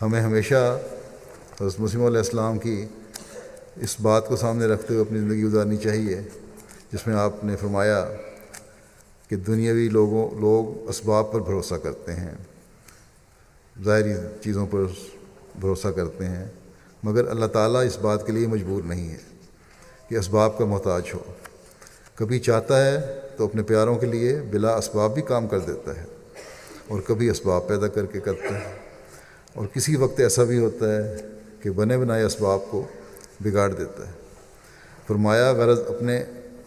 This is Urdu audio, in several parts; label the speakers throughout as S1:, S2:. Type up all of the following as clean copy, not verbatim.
S1: ہمیں ہمیشہ حضرت مسیح علیہ السلام کی اس بات کو سامنے رکھتے ہوئے اپنی زندگی گزارنی چاہیے جس میں آپ نے فرمایا کہ دنیاوی لوگ اسباب پر بھروسہ کرتے ہیں، ظاہری چیزوں پر بھروسہ کرتے ہیں، مگر اللہ تعالیٰ اس بات کے لیے مجبور نہیں ہے کہ اسباب کا محتاج ہو۔ کبھی چاہتا ہے تو اپنے پیاروں کے لیے بلا اسباب بھی کام کر دیتا ہے، اور کبھی اسباب پیدا کر کے کرتا ہے، اور کسی وقت ایسا بھی ہوتا ہے کہ بنے بنائے اسباب کو بگاڑ دیتا ہے۔ فرمایا غرض اپنے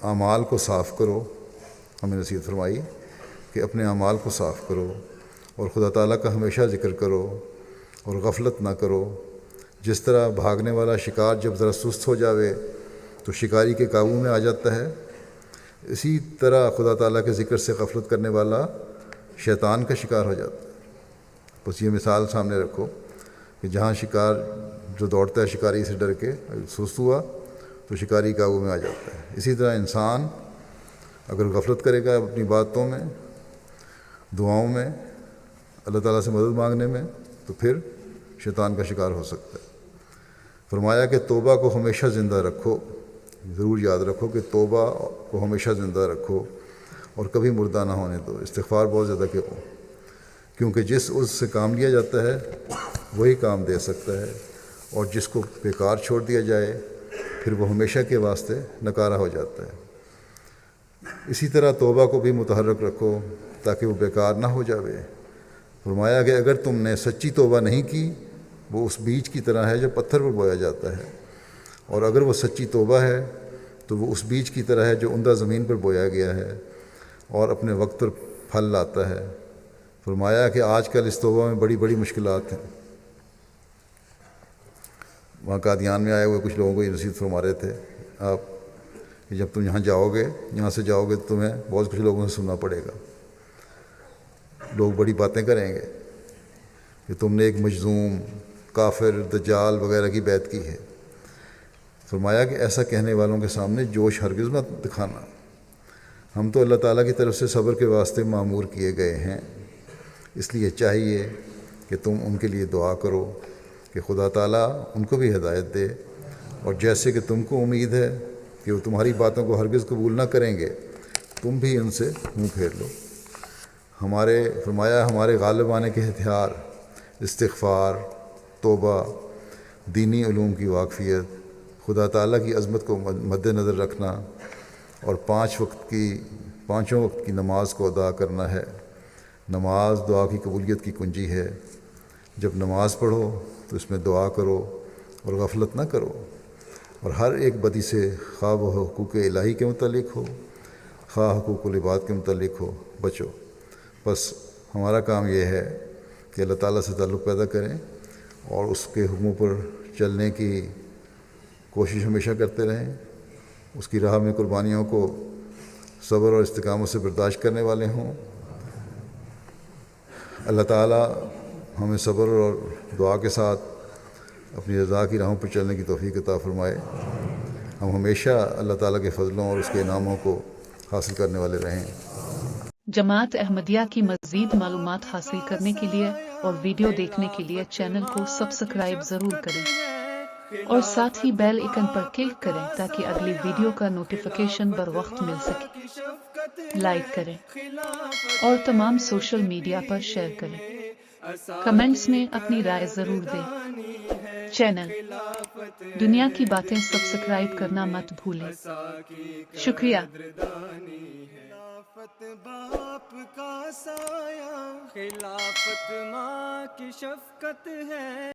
S1: اعمال کو صاف کرو، ہمیں نصیحت فرمائی کہ اپنے اعمال کو صاف کرو اور خدا تعالیٰ کا ہمیشہ ذکر کرو اور غفلت نہ کرو۔ جس طرح بھاگنے والا شکار جب ذرا سست ہو جاوے تو شکاری کے قابو میں آ جاتا ہے، اسی طرح خدا تعالیٰ کے ذکر سے غفلت کرنے والا شیطان کا شکار ہو جاتا ہے۔ بس یہ مثال سامنے رکھو کہ جہاں شکار جو دوڑتا ہے شکاری سے ڈر کے سست ہوا تو شکاری قابو میں آ جاتا ہے، اسی طرح انسان اگر غفلت کرے گا اپنی باتوں میں، دعاؤں میں، اللہ تعالیٰ سے مدد مانگنے میں، تو پھر شیطان کا شکار ہو سکتا ہے۔ فرمایا کہ توبہ کو ہمیشہ زندہ رکھو، ضرور یاد رکھو کہ توبہ کو ہمیشہ زندہ رکھو اور کبھی مردہ نہ ہونے دو، استغفار بہت زیادہ کرو، کیونکہ جس عز سے کام لیا جاتا ہے وہی کام دے سکتا ہے، اور جس کو بیکار چھوڑ دیا جائے پھر وہ ہمیشہ کے واسطے نکارہ ہو جاتا ہے۔ اسی طرح توبہ کو بھی متحرک رکھو تاکہ وہ بیکار نہ ہو جاوے۔ فرمایا کہ اگر تم نے سچی توبہ نہیں کی وہ اس بیج کی طرح ہے جو پتھر پر بویا جاتا ہے، اور اگر وہ سچی توبہ ہے تو وہ اس بیج کی طرح ہے جو عمدہ زمین پر بویا گیا ہے اور اپنے وقت پر پھل لاتا ہے۔ فرمایا کہ آج کل اس توبہ میں بڑی بڑی مشکلات ہیں۔ وہاں قادیان میں آئے ہوئے کچھ لوگوں کو یہ نصیحت فرما رہے تھے آپ کہ جب تم یہاں سے جاؤ گے تو تمہیں بہت کچھ لوگوں سے سننا پڑے گا، لوگ بڑی باتیں کریں گے کہ تم نے ایک مجذوم، کافر، دجال وغیرہ کی بیعت کی ہے۔ فرمایا کہ ایسا کہنے والوں کے سامنے جوش ہرگز مت دکھانا، ہم تو اللہ تعالیٰ کی طرف سے صبر کے واسطے معمور کیے گئے ہیں، اس لیے چاہیے کہ تم ان کے لیے دعا کرو کہ خدا تعالیٰ ان کو بھی ہدایت دے، اور جیسے کہ تم کو امید ہے کہ وہ تمہاری باتوں کو ہرگز قبول نہ کریں گے، تم بھی ان سے منہ پھیر لو۔ فرمایا ہمارے غالب آنے کے ہتھیار استغفار، توبہ، دینی علوم کی واقفیت، خدا تعالیٰ کی عظمت کو مد نظر رکھنا، اور پانچوں وقت کی نماز کو ادا کرنا ہے۔ نماز دعا کی قبولیت کی کنجی ہے۔ جب نماز پڑھو تو اس میں دعا کرو اور غفلت نہ کرو، اور ہر ایک بدی سے خواہ وہ حقوق الہی کے متعلق ہو خواہ حقوق العباد کے متعلق ہو بچو۔ بس ہمارا کام یہ ہے کہ اللہ تعالیٰ سے تعلق پیدا کریں اور اس کے حکموں پر چلنے کی کوشش ہمیشہ کرتے رہیں، اس کی راہ میں قربانیوں کو صبر اور استقامت سے برداشت کرنے والے ہوں۔ اللہ تعالیٰ ہمیں صبر اور دعا کے ساتھ اپنی رضا کی راہوں پر چلنے کی توفیق عطا فرمائے۔ ہم ہمیشہ اللہ تعالیٰ کے فضلوں اور اس کے انعاموں کو حاصل کرنے والے رہیں۔
S2: جماعت احمدیہ کی مزید معلومات حاصل کرنے کے لیے اور ویڈیو دیکھنے کے لیے چینل کو سبسکرائب ضرور کریں اور ساتھ ہی بیل آئیکن پر کلک کریں تاکہ اگلی ویڈیو کا نوٹیفیکیشن بر وقت مل سکے۔ لائک کریں اور تمام سوشل میڈیا پر شیئر کریں۔ کمنٹس میں اپنی رائے ضرور دیں۔ چینل دنیا کی باتیں سبسکرائب کرنا مت بھولیں۔ شکریہ۔
S3: خلافت باپ کا سایہ، خلافت ماں کی شفقت ہے۔